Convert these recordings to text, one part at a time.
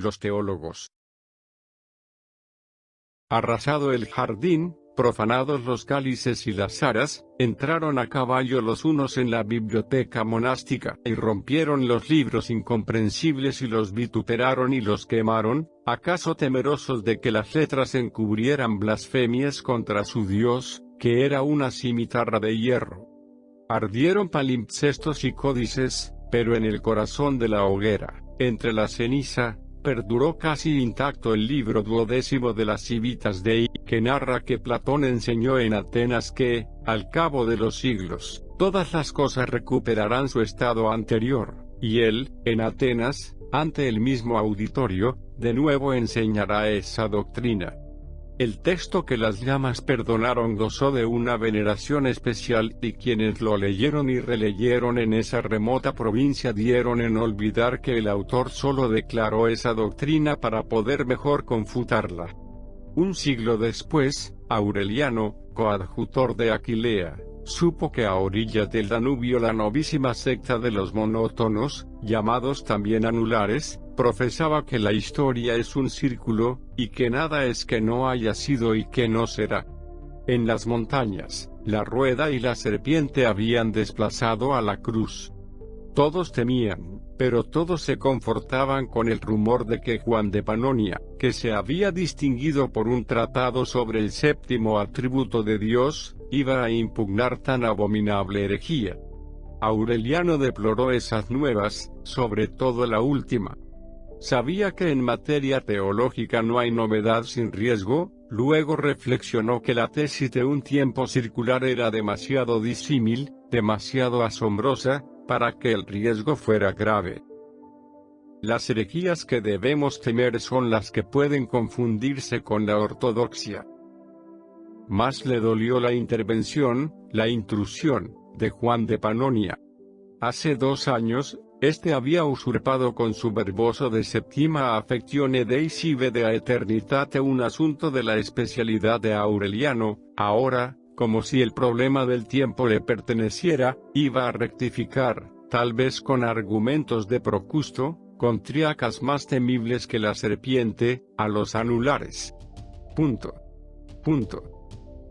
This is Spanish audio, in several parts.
Los teólogos. Arrasado el jardín, profanados los cálices y las aras, entraron a caballo los unos en la biblioteca monástica, y rompieron los libros incomprensibles y los vituperaron y los quemaron, acaso temerosos de que las letras encubrieran blasfemias contra su Dios, que era una cimitarra de hierro. Ardieron palimpsestos y códices, pero en el corazón de la hoguera, entre la ceniza, perduró casi intacto el libro 12 de las Civitas Dei, que narra que Platón enseñó en Atenas que, al cabo de los siglos, todas las cosas recuperarán su estado anterior, y él, en Atenas, ante el mismo auditorio, de nuevo enseñará esa doctrina. El texto que las llamas perdonaron gozó de una veneración especial, y quienes lo leyeron y releyeron en esa remota provincia dieron en olvidar que el autor solo declaró esa doctrina para poder mejor confutarla. Un siglo después, Aureliano, coadjutor de Aquilea, supo que a orillas del Danubio la novísima secta de los monótonos, llamados también anulares, profesaba que la historia es un círculo, y que nada es que no haya sido y que no será. En las montañas, la rueda y la serpiente habían desplazado a la cruz. Todos temían, pero todos se confortaban con el rumor de que Juan de Panonia, que se había distinguido por un tratado sobre el séptimo atributo de Dios, iba a impugnar tan abominable herejía. Aureliano deploró esas nuevas, sobre todo la última. Sabía que en materia teológica no hay novedad sin riesgo, luego reflexionó que la tesis de un tiempo circular era demasiado disímil, demasiado asombrosa, para que el riesgo fuera grave. Las herejías que debemos temer son las que pueden confundirse con la ortodoxia. Más le dolió la intervención, la intrusión, de Juan de Panonia. Hace 2 años, este había usurpado con su verboso de septima affectione Dei sive de aeternitate un asunto de la especialidad de Aureliano. Ahora, como si el problema del tiempo le perteneciera, iba a rectificar, tal vez con argumentos de Procusto, con tríacas más temibles que la serpiente, a los anulares.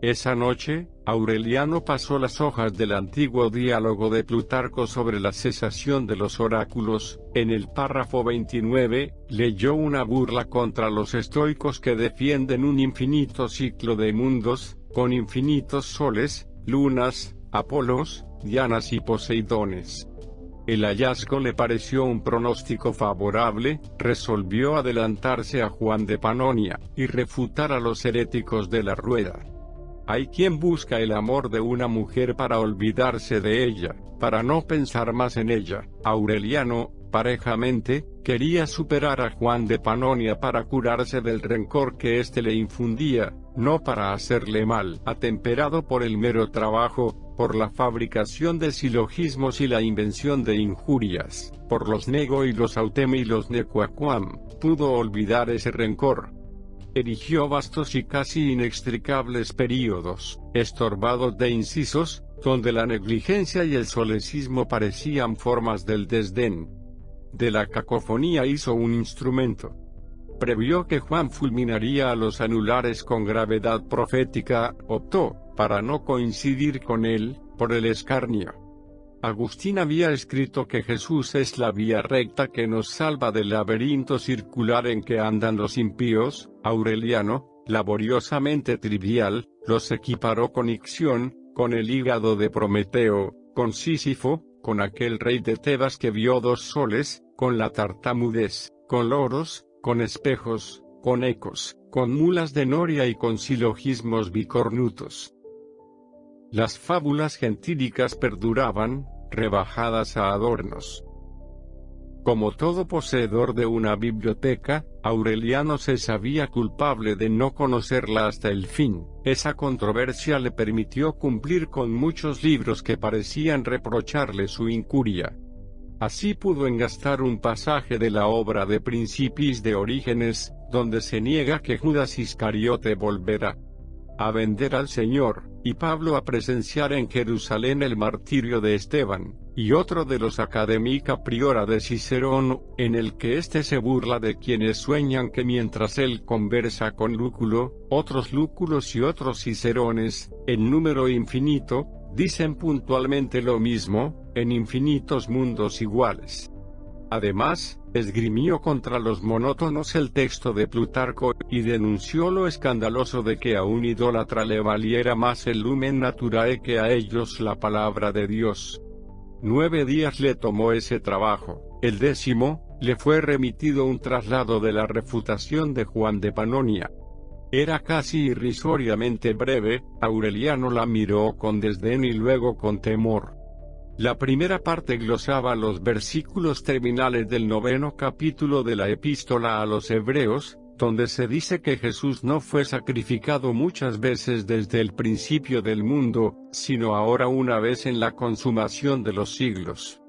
Esa noche, Aureliano pasó las hojas del antiguo diálogo de Plutarco sobre la cesación de los oráculos. En el párrafo 29, leyó una burla contra los estoicos que defienden un infinito ciclo de mundos, con infinitos soles, lunas, Apolos, Dianas y Poseidones. El hallazgo le pareció un pronóstico favorable, resolvió adelantarse a Juan de Panonia, y refutar a los heréticos de la rueda. Hay quien busca el amor de una mujer para olvidarse de ella, para no pensar más en ella. Aureliano, parejamente, quería superar a Juan de Panonia para curarse del rencor que éste le infundía, no para hacerle mal. Atemperado por el mero trabajo, por la fabricación de silogismos y la invención de injurias, por los nego y los auteme y los nequaquam, pudo olvidar ese rencor. Erigió vastos y casi inextricables períodos, estorbados de incisos, donde la negligencia y el solecismo parecían formas del desdén. De la cacofonía hizo un instrumento. Previó que Juan fulminaría a los anulares con gravedad profética, optó, para no coincidir con él, por el escarnio. Agustín había escrito que Jesús es la vía recta que nos salva del laberinto circular en que andan los impíos. Aureliano, laboriosamente trivial, los equiparó con Ixión, con el hígado de Prometeo, con Sísifo, con aquel rey de Tebas que vio 2 soles, con la tartamudez, con loros, con espejos, con ecos, con mulas de noria y con silogismos bicornutos. Las fábulas gentílicas perduraban, rebajadas a adornos. Como todo poseedor de una biblioteca, Aureliano se sabía culpable de no conocerla hasta el fin. Esa controversia le permitió cumplir con muchos libros que parecían reprocharle su incuria. Así pudo engastar un pasaje de la obra de Principis de Orígenes, donde se niega que Judas Iscariote volverá a vender al Señor, y Pablo a presenciar en Jerusalén el martirio de Esteban, y otro de los Academica Priora de Cicerón, en el que éste se burla de quienes sueñan que mientras él conversa con Lúculo, otros Lúculos y otros Cicerones, en número infinito, dicen puntualmente lo mismo, en infinitos mundos iguales. Además, esgrimió contra los monótonos el texto de Plutarco, y denunció lo escandaloso de que a un idólatra le valiera más el lumen naturae que a ellos la palabra de Dios. 9 días le tomó ese trabajo. El 10º, le fue remitido un traslado de la refutación de Juan de Panonia. Era casi irrisoriamente breve, Aureliano la miró con desdén y luego con temor. La primera parte glosaba los versículos terminales del 9º capítulo de la Epístola a los Hebreos, donde se dice que Jesús no fue sacrificado muchas veces desde el principio del mundo, sino ahora una vez en la consumación de los siglos.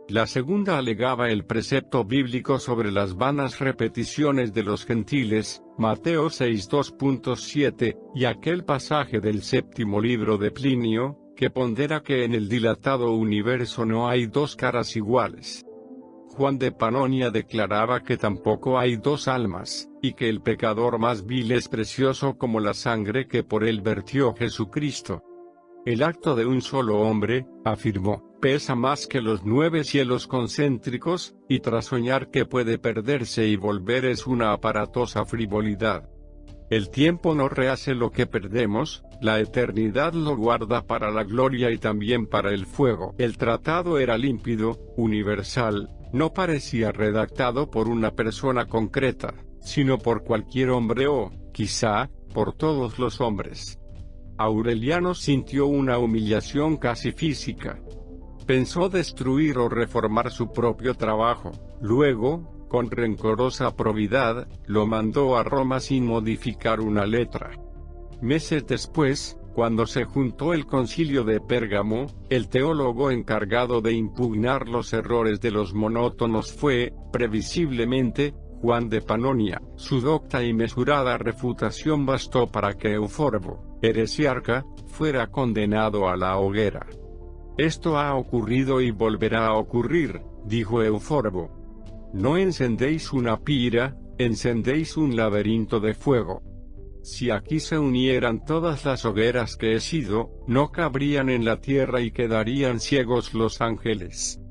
La segunda alegaba el precepto bíblico sobre las vanas repeticiones de los gentiles, Mateo 6:2.7, y aquel pasaje del 7º libro de Plinio, que pondera que en el dilatado universo no hay dos caras iguales. Juan de Panonia declaraba que tampoco hay dos almas, y que el pecador más vil es precioso como la sangre que por él vertió Jesucristo. El acto de un solo hombre, afirmó, pesa más que los 9 cielos concéntricos, y trasoñar que puede perderse y volver es una aparatosa frivolidad. El tiempo no rehace lo que perdemos, la eternidad lo guarda para la gloria y también para el fuego. El tratado era límpido, universal, no parecía redactado por una persona concreta, sino por cualquier hombre o, quizá, por todos los hombres. Aureliano sintió una humillación casi física. Pensó destruir o reformar su propio trabajo, luego, con rencorosa probidad, lo mandó a Roma sin modificar una letra. Meses después, cuando se juntó el concilio de Pérgamo, el teólogo encargado de impugnar los errores de los monótonos fue, previsiblemente, Juan de Panonia. Su docta y mesurada refutación bastó para que Euforbo, heresiarca, fuera condenado a la hoguera. Esto ha ocurrido y volverá a ocurrir, dijo Euforbo. No encendéis una pira, encendéis un laberinto de fuego. Si aquí se unieran todas las hogueras que he sido, no cabrían en la tierra y quedarían ciegos los ángeles.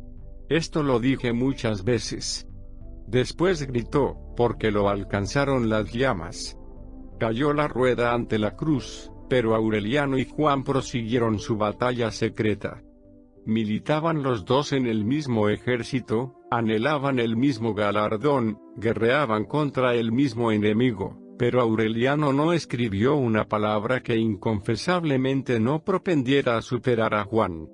Esto lo dije muchas veces. Después gritó, porque lo alcanzaron las llamas. Cayó la rueda ante la cruz, pero Aureliano y Juan prosiguieron su batalla secreta. Militaban los dos en el mismo ejército, anhelaban el mismo galardón, guerreaban contra el mismo enemigo, pero Aureliano no escribió una palabra que inconfesablemente no propendiera a superar a Juan.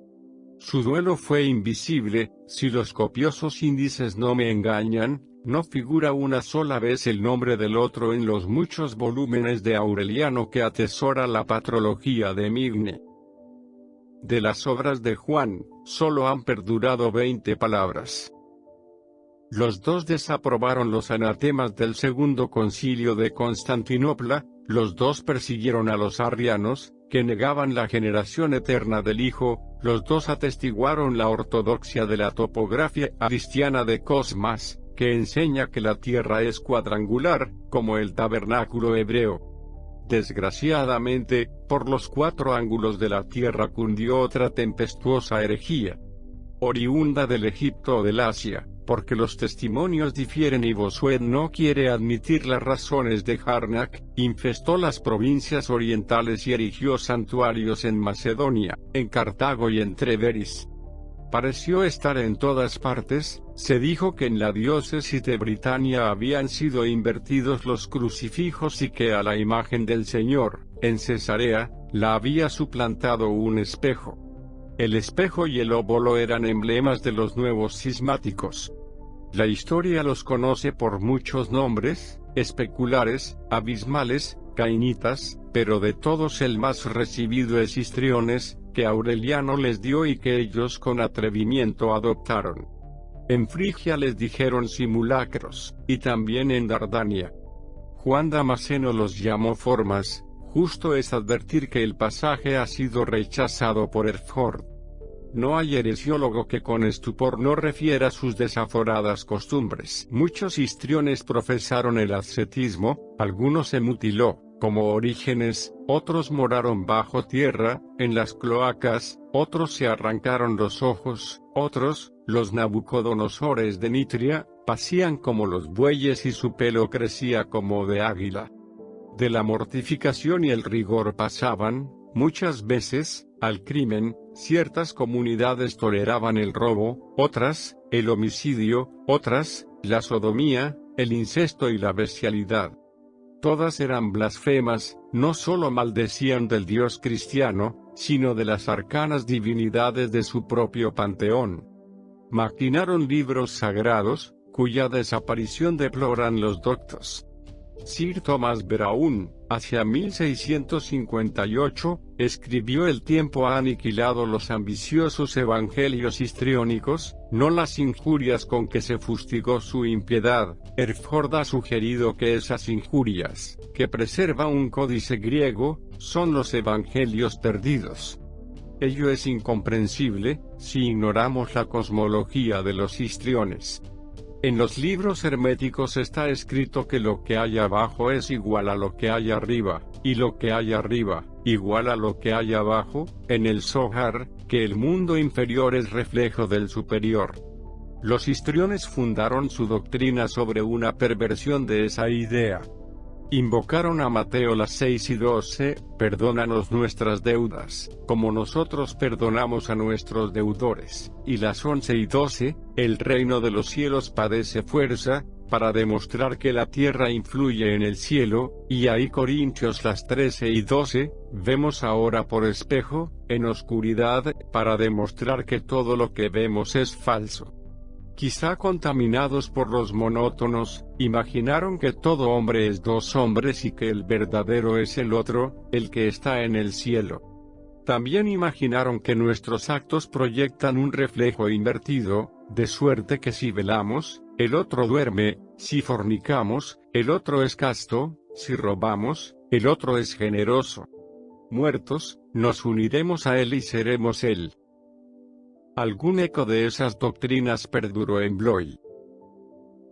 Su duelo fue invisible, si los copiosos índices no me engañan, no figura una sola vez el nombre del otro en los muchos volúmenes de Aureliano que atesora la patrología de Migne. De las obras de Juan, solo han perdurado 20 palabras. Los dos desaprobaron los anatemas del Segundo Concilio de Constantinopla, los dos persiguieron a los arrianos, que negaban la generación eterna del Hijo, los dos atestiguaron la ortodoxia de la topografía cristiana de Cosmas, que enseña que la tierra es cuadrangular, como el tabernáculo hebreo. Desgraciadamente, por los 4 ángulos de la tierra cundió otra tempestuosa herejía, oriunda del Egipto o del Asia, porque los testimonios difieren y Bossuet no quiere admitir las razones de Harnack, infestó las provincias orientales y erigió santuarios en Macedonia, en Cartago y en Treveris. Pareció estar en todas partes, se dijo que en la diócesis de Britania habían sido invertidos los crucifijos y que a la imagen del Señor, en Cesarea, la había suplantado un espejo. El espejo y el óbolo eran emblemas de los nuevos cismáticos. La historia los conoce por muchos nombres, especulares, abismales, cainitas, pero de todos el más recibido es Histriones, que Aureliano les dio y que ellos con atrevimiento adoptaron. En Frigia les dijeron simulacros, y también en Dardania. Juan Damasceno los llamó formas, justo es advertir que el pasaje ha sido rechazado por Herford. No hay heresiólogo que con estupor no refiera sus desaforadas costumbres. Muchos histriones profesaron el ascetismo, algunos se mutiló, como Orígenes, otros moraron bajo tierra, en las cloacas, otros se arrancaron los ojos, otros, los Nabucodonosores de Nitria, pacían como los bueyes y su pelo crecía como de águila. De la mortificación y el rigor pasaban, muchas veces, al crimen. Ciertas comunidades toleraban el robo, otras, el homicidio, otras, la sodomía, el incesto y la bestialidad. Todas eran blasfemas, no solo maldecían del Dios cristiano, sino de las arcanas divinidades de su propio panteón. Maquinaron libros sagrados, cuya desaparición deploran los doctos. Sir Thomas Browne, hacia 1658, escribió: el tiempo ha aniquilado los ambiciosos evangelios histriónicos, no las injurias con que se fustigó su impiedad. Herford ha sugerido que esas injurias, que preserva un códice griego, son los evangelios perdidos. Ello es incomprensible, si ignoramos la cosmología de los histriones. En los libros herméticos está escrito que lo que hay abajo es igual a lo que hay arriba, y lo que hay arriba, igual a lo que hay abajo, en el Zohar, que el mundo inferior es reflejo del superior. Los histriones fundaron su doctrina sobre una perversión de esa idea. Invocaron a Mateo las 6:12, perdónanos nuestras deudas, como nosotros perdonamos a nuestros deudores, y las 11:12, el reino de los cielos padece fuerza, para demostrar que la tierra influye en el cielo, y ahí Corintios las 13:12, vemos ahora por espejo, en oscuridad, para demostrar que todo lo que vemos es falso. Quizá contaminados por los monótonos, imaginaron que todo hombre es dos hombres y que el verdadero es el otro, el que está en el cielo. También imaginaron que nuestros actos proyectan un reflejo invertido, de suerte que si velamos, el otro duerme, si fornicamos, el otro es casto, si robamos, el otro es generoso. Muertos, nos uniremos a él y seremos él. Algún eco de esas doctrinas perduró en Bloy.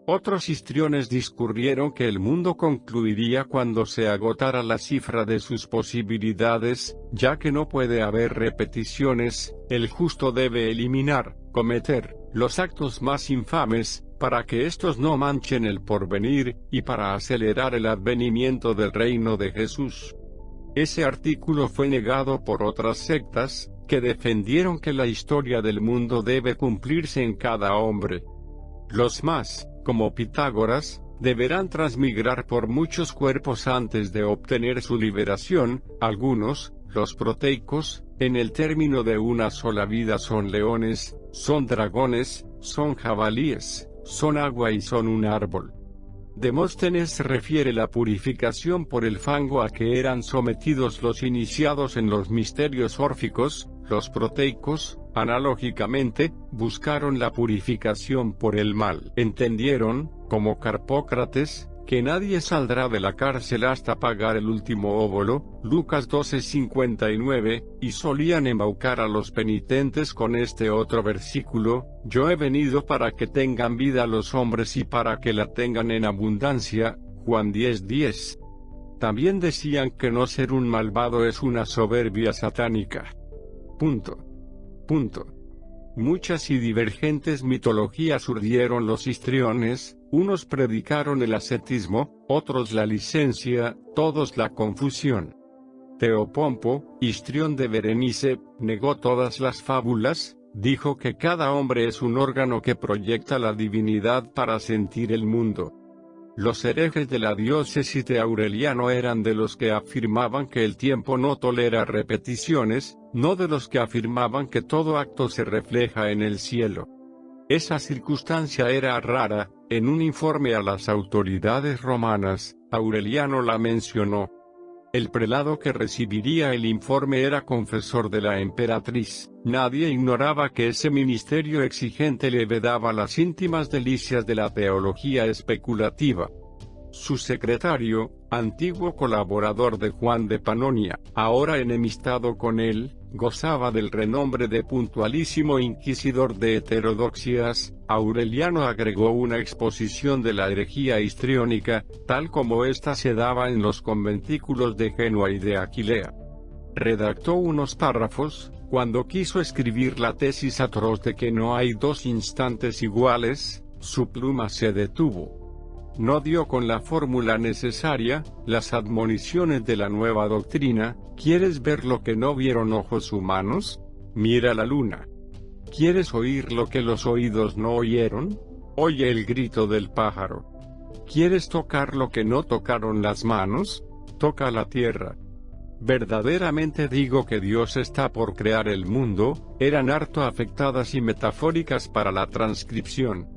Otros histriones discurrieron que el mundo concluiría cuando se agotara la cifra de sus posibilidades, ya que no puede haber repeticiones, el justo debe eliminar, cometer, los actos más infames, para que estos no manchen el porvenir, y para acelerar el advenimiento del reino de Jesús. Ese artículo fue negado por otras sectas, que defendieron que la historia del mundo debe cumplirse en cada hombre. Los más, como Pitágoras, deberán transmigrar por muchos cuerpos antes de obtener su liberación. Algunos, los proteicos, en el término de una sola vida son leones, son dragones, son jabalíes, son agua y son un árbol. Demóstenes refiere la purificación por el fango a que eran sometidos los iniciados en los misterios órficos. Los proteicos, análogamente, buscaron la purificación por el mal. Entendieron, como Carpócrates, que nadie saldrá de la cárcel hasta pagar el último óbolo, Lucas 12:59, y solían embaucar a los penitentes con este otro versículo: yo he venido para que tengan vida los hombres y para que la tengan en abundancia, Juan 10:10. También decían que no ser un malvado es una soberbia satánica. Muchas y divergentes mitologías urdieron los histriones, unos predicaron el ascetismo, otros la licencia, todos la confusión. Teopompo, histrión de Berenice, negó todas las fábulas, dijo que cada hombre es un órgano que proyecta la divinidad para sentir el mundo. Los herejes de la diócesis de Aureliano eran de los que afirmaban que el tiempo no tolera repeticiones, no de los que afirmaban que todo acto se refleja en el cielo. Esa circunstancia era rara. En un informe a las autoridades romanas, Aureliano la mencionó. El prelado que recibiría el informe era confesor de la emperatriz. Nadie ignoraba que ese ministerio exigente le vedaba las íntimas delicias de la teología especulativa. Su secretario, antiguo colaborador de Juan de Panonia, ahora enemistado con él, gozaba del renombre de puntualísimo inquisidor de heterodoxias. Aureliano agregó una exposición de la herejía histriónica, tal como ésta se daba en los conventículos de Génova y de Aquilea. Redactó unos párrafos, cuando quiso escribir la tesis atroz de que no hay dos instantes iguales, su pluma se detuvo. No dio con la fórmula necesaria, las admoniciones de la nueva doctrina: ¿quieres ver lo que no vieron ojos humanos? Mira la luna. ¿Quieres oír lo que los oídos no oyeron? Oye el grito del pájaro. ¿Quieres tocar lo que no tocaron las manos? Toca la tierra. Verdaderamente digo que Dios está por crear el mundo. Eran harto afectadas y metafóricas para la transcripción.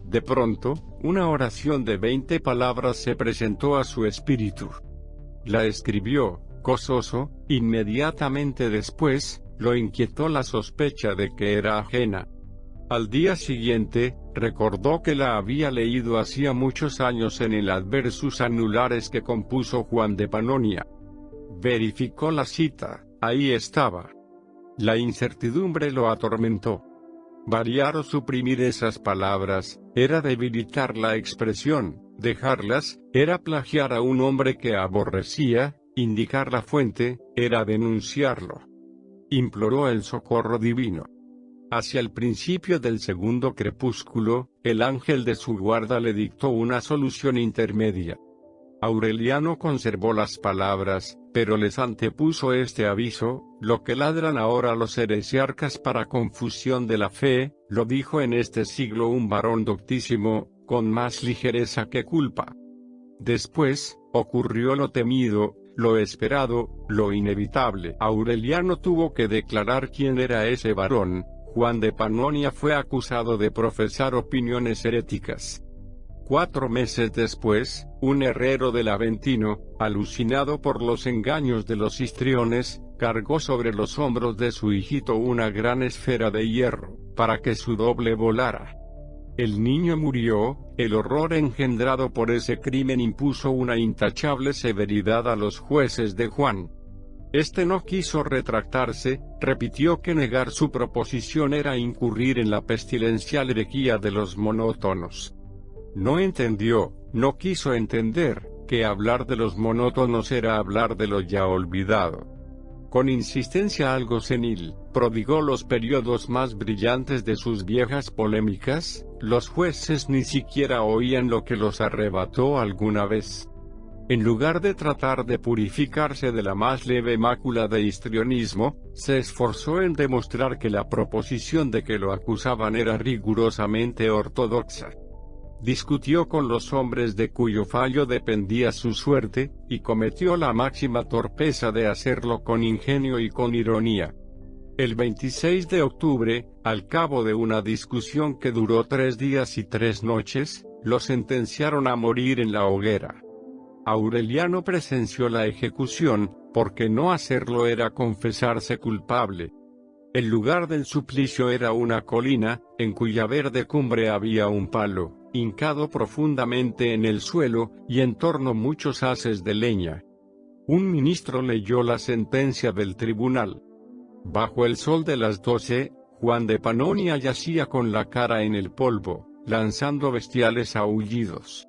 De pronto, una oración de 20 palabras se presentó a su espíritu. La escribió, gozoso. Inmediatamente después, lo inquietó la sospecha de que era ajena. Al día siguiente, recordó que la había leído hacía muchos años en el Adversus Annulares que compuso Juan de Pannonia. Verificó la cita, ahí estaba. La incertidumbre lo atormentó. Variar o suprimir esas palabras, era debilitar la expresión; dejarlas, era plagiar a un hombre que aborrecía; indicar la fuente, era denunciarlo. Imploró el socorro divino. Hacia el principio del segundo crepúsculo, el ángel de su guarda le dictó una solución intermedia. Aureliano conservó las palabras, pero les antepuso este aviso: lo que ladran ahora los heresiarcas para confusión de la fe, lo dijo en este siglo un varón doctísimo, con más ligereza que culpa. Después, ocurrió lo temido, lo esperado, lo inevitable. Aureliano tuvo que declarar quién era ese varón. Juan de Pannonia fue acusado de profesar opiniones heréticas. 4 meses después, un herrero del Aventino, alucinado por los engaños de los histriones, cargó sobre los hombros de su hijito una gran esfera de hierro, para que su doble volara. El niño murió. El horror engendrado por ese crimen impuso una intachable severidad a los jueces de Juan. Este no quiso retractarse, repitió que negar su proposición era incurrir en la pestilencial herejía de los monótonos. No entendió, no quiso entender, que hablar de los monótonos era hablar de lo ya olvidado. Con insistencia algo senil, prodigó los periodos más brillantes de sus viejas polémicas. Los jueces ni siquiera oían lo que los arrebató alguna vez. En lugar de tratar de purificarse de la más leve mácula de histrionismo, se esforzó en demostrar que la proposición de que lo acusaban era rigurosamente ortodoxa. Discutió con los hombres de cuyo fallo dependía su suerte, y cometió la máxima torpeza de hacerlo con ingenio y con ironía. El 26 de octubre, al cabo de una discusión que duró 3 días y 3 noches, lo sentenciaron a morir en la hoguera. Aureliano presenció la ejecución, porque no hacerlo era confesarse culpable. El lugar del suplicio era una colina, en cuya verde cumbre había un palo, hincado profundamente en el suelo, y en torno muchos haces de leña. Un ministro leyó la sentencia del tribunal. Bajo el sol de las 12, Juan de Pannonia yacía con la cara en el polvo, lanzando bestiales aullidos.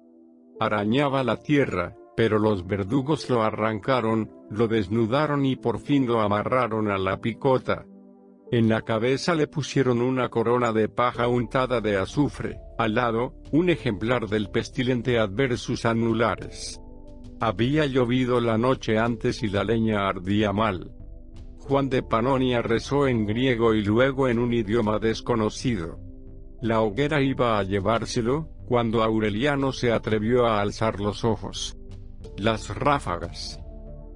Arañaba la tierra, pero los verdugos lo arrancaron, lo desnudaron y por fin lo amarraron a la picota. En la cabeza le pusieron una corona de paja untada de azufre, al lado, un ejemplar del pestilente Adversus Annulares. Había llovido la noche antes y la leña ardía mal. Juan de Pannonia rezó en griego y luego en un idioma desconocido. La hoguera iba a llevárselo, cuando Aureliano se atrevió a alzar los ojos. Las ráfagas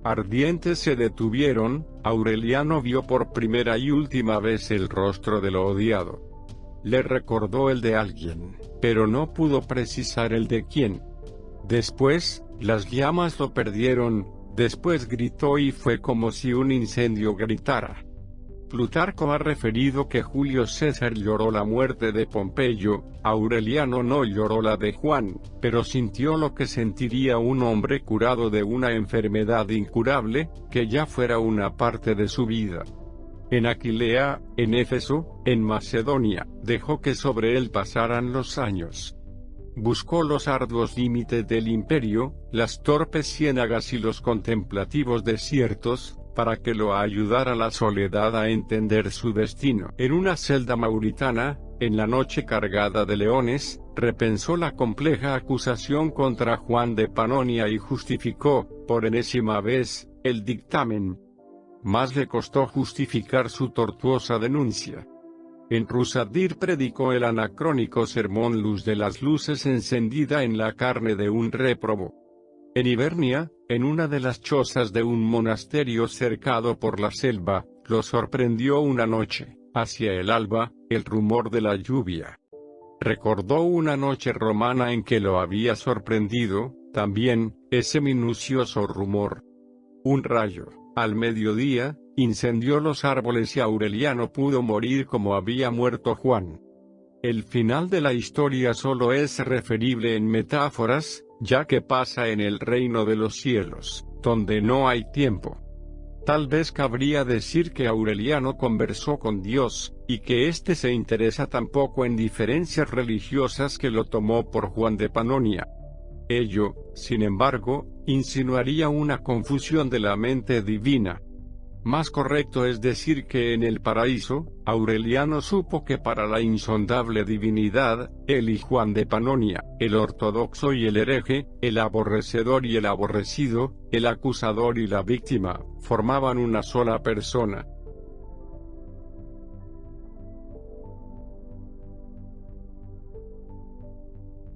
ardientes se detuvieron. Aureliano vio por primera y última vez el rostro del odiado. Le recordó el de alguien, pero no pudo precisar el de quién. Después, las llamas lo perdieron. Después gritó y fue como si un incendio gritara. Plutarco ha referido que Julio César lloró la muerte de Pompeyo. Aureliano no lloró la de Juan, pero sintió lo que sentiría un hombre curado de una enfermedad incurable, que ya fuera una parte de su vida. en Aquilea, en Éfeso, en Macedonia, dejó que sobre él pasaran los años. Buscó los arduos límites del imperio, las torpes ciénagas y los contemplativos desiertos, para que lo ayudara la soledad a entender su destino. En una celda mauritana, en la noche cargada de leones, repensó la compleja acusación contra Juan de Panonia y justificó, por enésima vez, el dictamen. Más le costó justificar su tortuosa denuncia. En Rusadir predicó el anacrónico sermón Luz de las luces encendida en la carne de un réprobo. En Hibernia, en una de las chozas de un monasterio cercado por la selva, lo sorprendió una noche, hacia el alba, el rumor de la lluvia. Recordó una noche romana en que lo había sorprendido, también, ese minucioso rumor. Un rayo, al mediodía, incendió los árboles y Aureliano pudo morir como había muerto Juan. El final de la historia solo es referible en metáforas, ya que pasa en el reino de los cielos, donde no hay tiempo. Tal vez cabría decir que Aureliano conversó con Dios, y que éste se interesa tan poco en diferencias religiosas que lo tomó por Juan de Panonia. Ello, sin embargo, insinuaría una confusión de la mente divina. Más correcto es decir que en el paraíso, Aureliano supo que para la insondable divinidad, él y Juan de Panonia, el ortodoxo y el hereje, el aborrecedor y el aborrecido, el acusador y la víctima, formaban una sola persona.